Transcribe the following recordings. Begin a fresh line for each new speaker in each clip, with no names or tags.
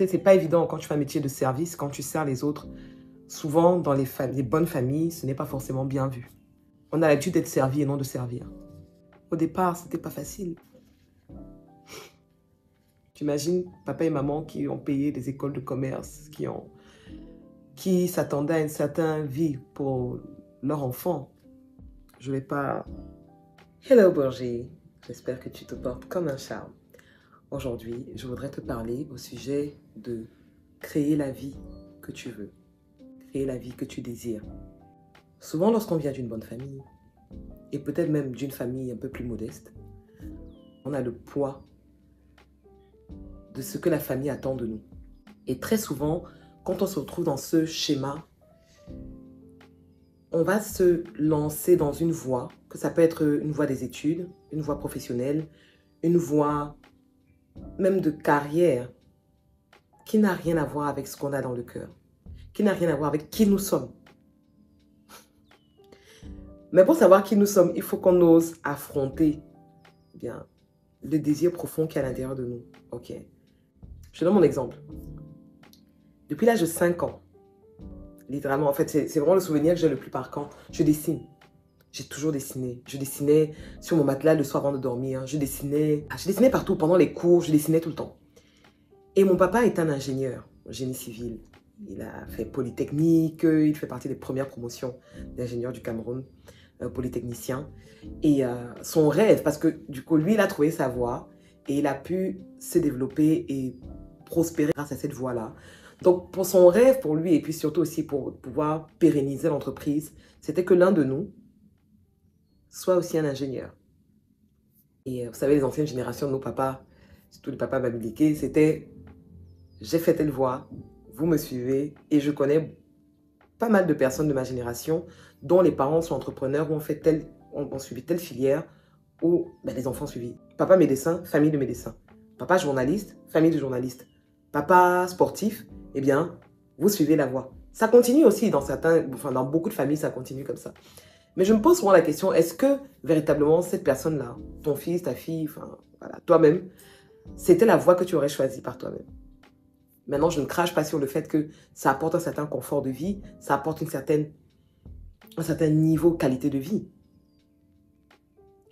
C'est pas évident quand tu fais un métier de service, quand tu sers les autres. Souvent, dans les bonnes familles, ce n'est pas forcément bien vu. On a l'habitude d'être servi et non de servir. Au départ, c'était pas facile. Tu imagines papa et maman qui ont payé des écoles de commerce, qui s'attendaient à une certaine vie pour leur enfant. Je vais pas... Hello Bourgie, j'espère que tu te portes comme un charme. Aujourd'hui, je voudrais te parler au sujet de créer la vie que tu veux, créer la vie que tu désires. Souvent, lorsqu'on vient d'une bonne famille, et peut-être même d'une famille un peu plus modeste, on a le poids de ce que la famille attend de nous. Et très souvent, quand on se retrouve dans ce schéma, on va se lancer dans une voie, que ça peut être une voie des études, une voie professionnelle, une voie même de carrière, qui n'a rien à voir avec ce qu'on a dans le cœur, qui n'a rien à voir avec qui nous sommes. Mais pour savoir qui nous sommes, il faut qu'on ose affronter bien, le désir profond qui est à l'intérieur de nous. Ok. Je donne mon exemple. Depuis l'âge de 5 ans, littéralement, en fait, c'est vraiment le souvenir que j'ai le plus marquant. Je dessine. J'ai toujours dessiné. Je dessinais sur mon matelas le soir avant de dormir. Je dessinais partout. Pendant les cours, je dessinais tout le temps. Et mon papa est un ingénieur, génie civil. Il a fait Polytechnique. Il fait partie des premières promotions d'ingénieurs du Cameroun, polytechnicien. Et son rêve, parce que du coup, lui, il a trouvé sa voie et il a pu se développer et prospérer grâce à cette voie-là. Donc, pour son rêve, pour lui, et puis surtout aussi pour pouvoir pérenniser l'entreprise, c'était que l'un de nous soit aussi un ingénieur. Et vous savez, les anciennes générations de nos papas, surtout les papas babiliqués, c'était « j'ai fait telle voie, vous me suivez » et je connais pas mal de personnes de ma génération dont les parents sont entrepreneurs ou ont suivi telle filière où les enfants ont suivi. Papa médecin, famille de médecins. Papa journaliste, famille de journalistes. Papa sportif, eh bien, vous suivez la voie. Ça continue aussi dans dans beaucoup de familles, ça continue comme ça. Mais je me pose souvent la question, est-ce que véritablement cette personne-là, ton fils, ta fille, voilà, toi-même, c'était la voie que tu aurais choisie par toi-même? Maintenant, je ne crache pas sur le fait que ça apporte un certain confort de vie, ça apporte un certain niveau de qualité de vie.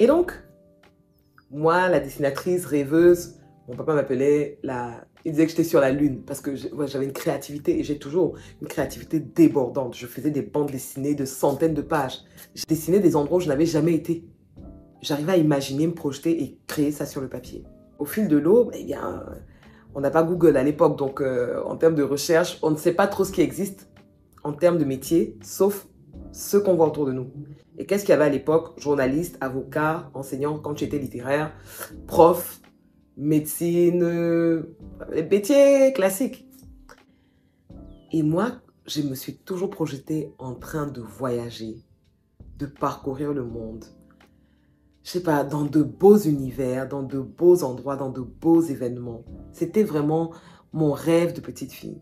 Et donc, moi, la dessinatrice rêveuse, mon papa m'appelait il disait que j'étais sur la lune parce que j'avais une créativité et j'ai toujours une créativité débordante. Je faisais des bandes dessinées de centaines de pages. Je dessinais des endroits où je n'avais jamais été. J'arrivais à imaginer, me projeter et créer ça sur le papier. Au fil de l'eau, eh bien, on n'a pas Google à l'époque, donc en termes de recherche, on ne sait pas trop ce qui existe en termes de métier, sauf ce qu'on voit autour de nous. Et qu'est-ce qu'il y avait à l'époque? Journaliste, avocat, enseignant quand tu étais littéraire, prof, médecine, les métiers classiques. Et moi, je me suis toujours projetée en train de voyager, de parcourir le monde. Je sais pas, dans de beaux univers, dans de beaux endroits, dans de beaux événements. C'était vraiment mon rêve de petite fille.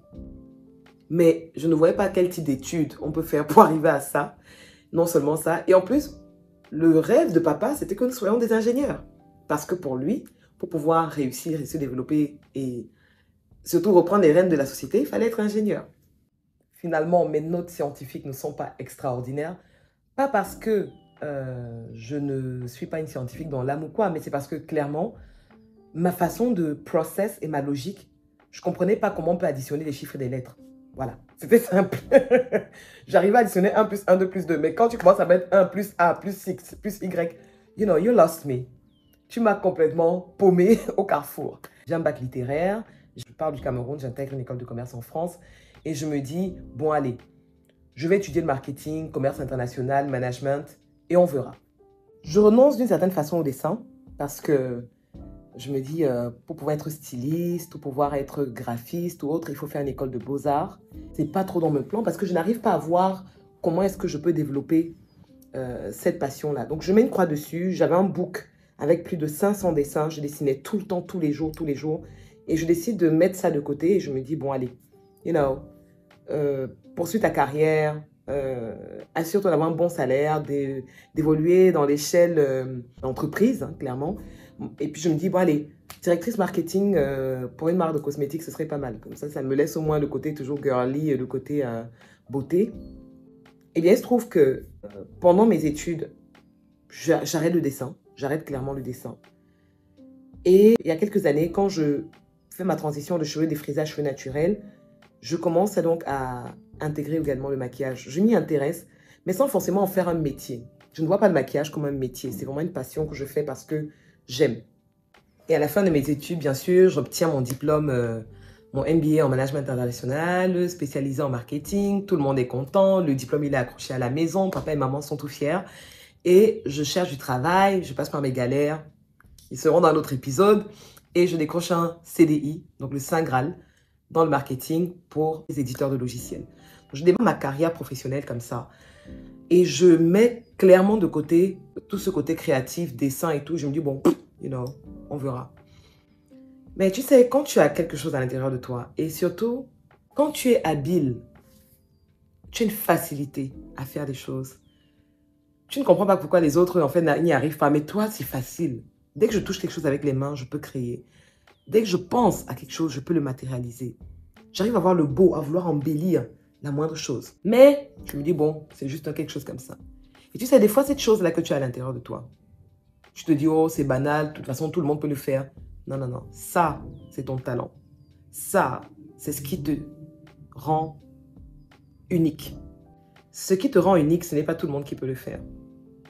Mais je ne voyais pas quel type d'études on peut faire pour arriver à ça. Non seulement ça, et en plus, le rêve de papa, c'était que nous soyons des ingénieurs. Parce que pour lui, pour pouvoir réussir et se développer et surtout reprendre les rênes de la société, il fallait être ingénieur. Finalement, mes notes scientifiques ne sont pas extraordinaires. Pas parce que je ne suis pas une scientifique dans l'âme ou quoi, mais c'est parce que clairement, ma façon de process et ma logique, je ne comprenais pas comment on peut additionner des chiffres et des lettres. Voilà, c'était simple. J'arrivais à additionner 1 plus 1, 2 plus 2. Mais quand tu commences à mettre 1 plus A plus X plus Y, you lost me. Tu m'as complètement paumé au carrefour. J'ai un bac littéraire, je pars du Cameroun, j'intègre une école de commerce en France et je me dis, bon allez, je vais étudier le marketing, commerce international, management et on verra. Je renonce d'une certaine façon au dessin parce que je me dis, pour pouvoir être styliste ou pouvoir être graphiste ou autre, il faut faire une école de beaux-arts. C'est pas trop dans mon plan parce que je n'arrive pas à voir comment est-ce que je peux développer cette passion-là. Donc, je mets une croix dessus. J'avais un book avec plus de 500 dessins. Je dessinais tout le temps, tous les jours. Et je décide de mettre ça de côté et je me dis, bon, allez, poursuis ta carrière, assure-toi d'avoir un bon salaire, d'évoluer dans l'échelle d'entreprise, hein, clairement. Et puis je me dis, bon allez, Directrice marketing pour une marque de cosmétiques, ce serait pas mal. Comme ça me laisse au moins le côté toujours girly et le côté beauté. Eh bien, il se trouve que pendant mes études, j'arrête le dessin. J'arrête clairement le dessin. Et il y a quelques années, quand je fais ma transition de cheveux défrisés cheveux naturels, je commence donc à intégrer également le maquillage. Je m'y intéresse, mais sans forcément en faire un métier. Je ne vois pas le maquillage comme un métier. C'est vraiment une passion que je fais parce que j'aime. Et à la fin de mes études, bien sûr, j'obtiens mon diplôme, mon MBA en management international, spécialisé en marketing. Tout le monde est content. Le diplôme, il est accroché à la maison. Papa et maman sont tout fiers. Et je cherche du travail. Je passe par mes galères. Ils seront dans un autre épisode. Et je décroche un CDI, donc le Saint Graal, dans le marketing pour les éditeurs de logiciels. Je démarre ma carrière professionnelle comme ça. Et je mets clairement de côté tout ce côté créatif, dessin et tout. Je me dis, bon, you know, on verra. Mais tu sais, quand tu as quelque chose à l'intérieur de toi, et surtout, quand tu es habile, tu as une facilité à faire des choses. Tu ne comprends pas pourquoi les autres, en fait, n'y arrivent pas. Mais toi, c'est facile. Dès que je touche quelque chose avec les mains, je peux créer. Dès que je pense à quelque chose, je peux le matérialiser. J'arrive à voir le beau, à vouloir embellir la moindre chose. Mais je me dis, bon, c'est juste quelque chose comme ça. Et tu sais, des fois, cette chose-là que tu as à l'intérieur de toi, tu te dis, oh, c'est banal, de toute façon, tout le monde peut le faire. Non, non, non. Ça, c'est ton talent. Ça, c'est ce qui te rend unique. Ce qui te rend unique, ce n'est pas tout le monde qui peut le faire.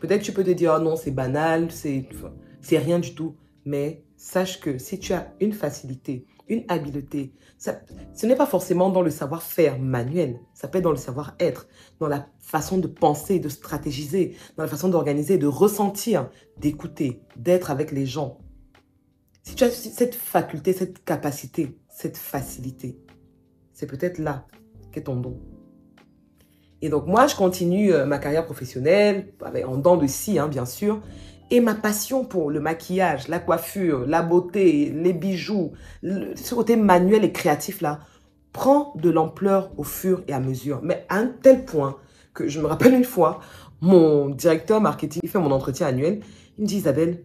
Peut-être tu peux te dire, oh non, c'est banal, c'est rien du tout. Mais sache que si tu as une facilité, une habileté, ce n'est pas forcément dans le savoir-faire manuel, ça peut être dans le savoir-être, dans la façon de penser, de stratégiser, dans la façon d'organiser, de ressentir, d'écouter, d'être avec les gens. Si tu as cette faculté, cette capacité, cette facilité, c'est peut-être là qu'est ton don. Et donc moi, je continue ma carrière professionnelle, en dents de scie, hein, bien sûr. Et ma passion pour le maquillage, la coiffure, la beauté, les bijoux, ce côté manuel et créatif là, prend de l'ampleur au fur et à mesure. Mais à un tel point que je me rappelle une fois, mon directeur marketing, il fait mon entretien annuel, il me dit, Isabelle,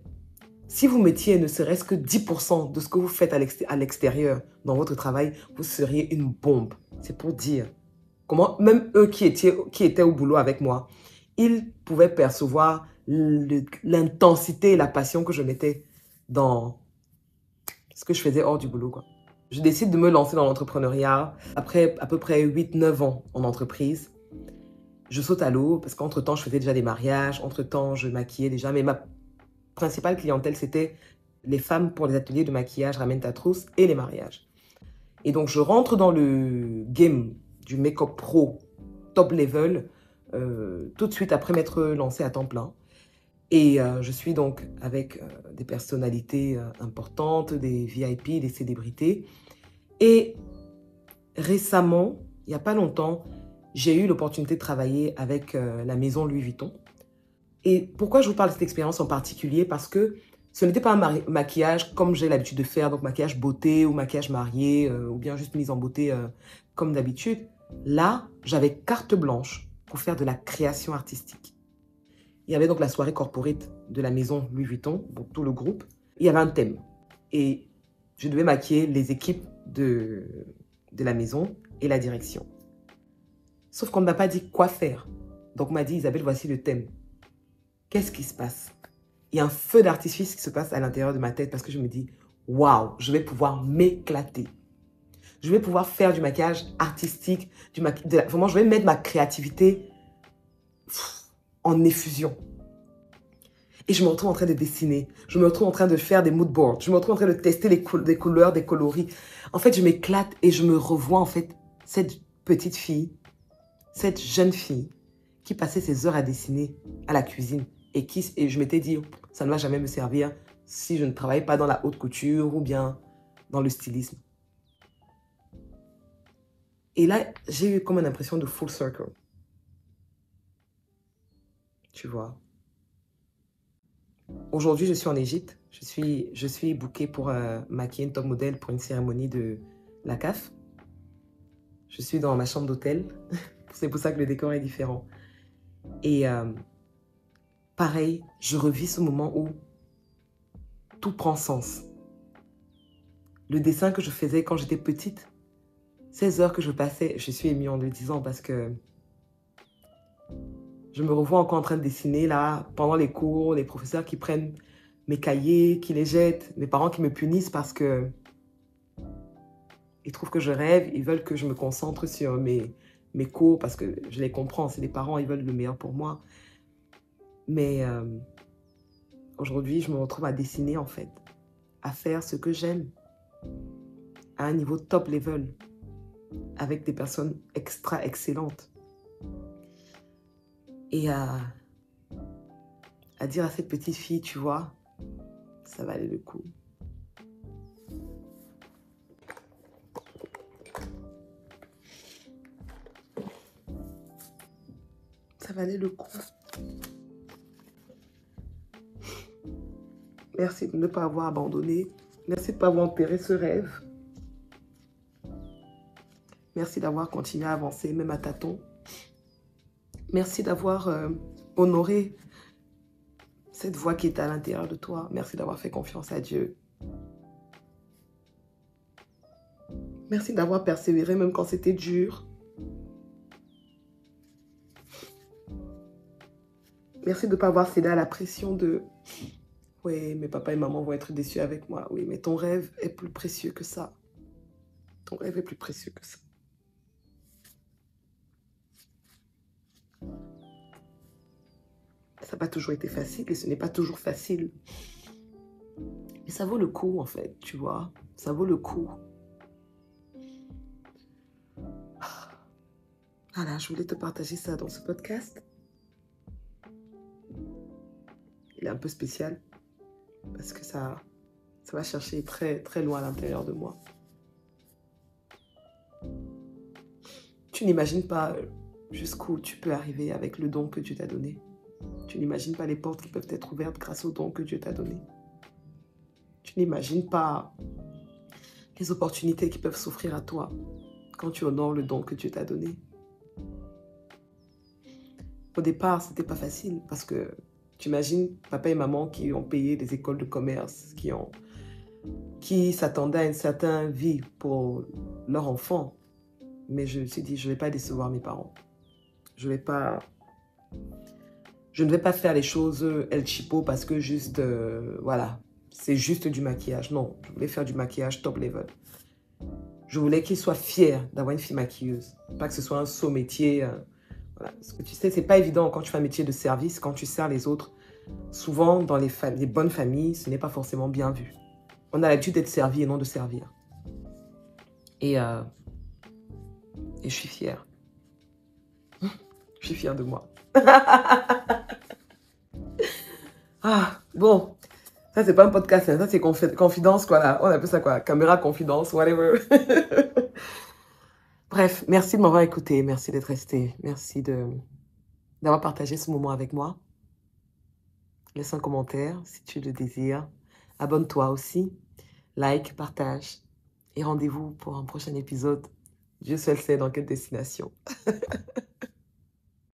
si vous mettiez ne serait-ce que 10% de ce que vous faites à l'extérieur dans votre travail, vous seriez une bombe. C'est pour dire comment même eux qui étaient au boulot avec moi, ils pouvaient percevoir l'intensité et la passion que je mettais dans ce que je faisais hors du boulot, quoi. Je décide de me lancer dans l'entrepreneuriat après à peu près 8-9 ans en entreprise. Je saute à l'eau parce qu'entre-temps, je faisais déjà des mariages. Entre-temps, je maquillais déjà. Mais ma principale clientèle, c'était les femmes pour les ateliers de maquillage, ramène ta trousse et les mariages. Et donc, je rentre dans le game du make-up pro top level tout de suite après m'être lancée à temps plein. Et je suis donc avec des personnalités importantes, des VIP, des célébrités. Et récemment, il n'y a pas longtemps, j'ai eu l'opportunité de travailler avec la maison Louis Vuitton. Et pourquoi je vous parle de cette expérience en particulier? Parce que ce n'était pas un maquillage comme j'ai l'habitude de faire, donc maquillage beauté ou maquillage marié, ou bien juste mise en beauté comme d'habitude. Là, j'avais carte blanche pour faire de la création artistique. Il y avait donc la soirée corporate de la maison Louis Vuitton, donc tout le groupe. Il y avait un thème. Et je devais maquiller les équipes de la maison et la direction. Sauf qu'on ne m'a pas dit quoi faire. Donc on m'a dit, Isabelle, voici le thème. Qu'est-ce qui se passe? Il y a un feu d'artifice qui se passe à l'intérieur de ma tête parce que je me dis, waouh, je vais pouvoir m'éclater. Je vais pouvoir faire du maquillage artistique, vraiment, je vais mettre ma créativité en effusion. Et je me retrouve en train de dessiner. Je me retrouve en train de faire des mood boards. Je me retrouve en train de tester des couleurs, des coloris. En fait, je m'éclate et je me revois en fait cette petite fille, cette jeune fille qui passait ses heures à dessiner à la cuisine et je m'étais dit, ça ne va jamais me servir si je ne travaille pas dans la haute couture ou bien dans le stylisme. Et là, j'ai eu comme une impression de full circle. Tu vois. Aujourd'hui, je suis en Égypte. Je suis bookée pour maquiller une top modèle pour une cérémonie de la CAF. Je suis dans ma chambre d'hôtel. C'est pour ça que le décor est différent. Et pareil, je revis ce moment où tout prend sens. le dessin que je faisais quand j'étais petite, ces heures que je passais, je suis émue en le disant parce que je me revois encore en train de dessiner là, pendant les cours, les professeurs qui prennent mes cahiers, qui les jettent, mes parents qui me punissent parce que ils trouvent que je rêve, ils veulent que je me concentre sur mes cours parce que je les comprends, c'est les parents, ils veulent le meilleur pour moi. Mais aujourd'hui, je me retrouve à dessiner en fait, à faire ce que j'aime, à un niveau top level, avec des personnes extra excellentes. Et à dire à cette petite fille, tu vois, ça valait le coup. Ça valait le coup. Merci de ne pas avoir abandonné. Merci de ne pas avoir enterré ce rêve. Merci d'avoir continué à avancer, même à tâtons. Merci d'avoir honoré cette voix qui est à l'intérieur de toi. Merci d'avoir fait confiance à Dieu. Merci d'avoir persévéré même quand c'était dur. Merci de ne pas avoir cédé à la pression de « Oui, mes papa et maman vont être déçus avec moi. » Oui, mais ton rêve est plus précieux que ça. Ton rêve est plus précieux que ça. Ça n'a pas toujours été facile et ce n'est pas toujours facile. Mais ça vaut le coup, en fait, tu vois. Ça vaut le coup. Voilà, je voulais te partager ça dans ce podcast. Il est un peu spécial parce que ça va chercher très, très loin à l'intérieur de moi. Tu n'imagines pas jusqu'où tu peux arriver avec le don que Dieu t'a donné. Tu n'imagines pas les portes qui peuvent être ouvertes grâce au don que Dieu t'a donné. Tu n'imagines pas les opportunités qui peuvent s'offrir à toi quand tu honores le don que Dieu t'a donné. Au départ, c'était pas facile parce que tu imagines papa et maman qui ont payé des écoles de commerce, qui s'attendaient à une certaine vie pour leur enfant. Mais je me suis dit, je ne vais pas décevoir mes parents. Je ne vais pas faire les choses El Chipo parce que juste, voilà, c'est juste du maquillage. Non, je voulais faire du maquillage top level. Je voulais qu'ils soient fiers d'avoir une fille maquilleuse. Pas que ce soit un saut métier. Voilà. Parce que tu sais, c'est pas évident quand tu fais un métier de service, quand tu sers les autres. Souvent, dans les bonnes familles, ce n'est pas forcément bien vu. On a l'habitude d'être servi et non de servir. Et je suis fière. Je suis fière de moi. Ah, bon. Ça, c'est pas un podcast, hein. Ça, c'est confidence, quoi, là. On appelle ça quoi? Caméra confidence, whatever. Bref, merci de m'avoir écouté. Merci d'être resté. Merci d'avoir partagé ce moment avec moi. Laisse un commentaire si tu le désires. Abonne-toi aussi. Like, partage. Et rendez-vous pour un prochain épisode. Dieu seul sait dans quelle destination.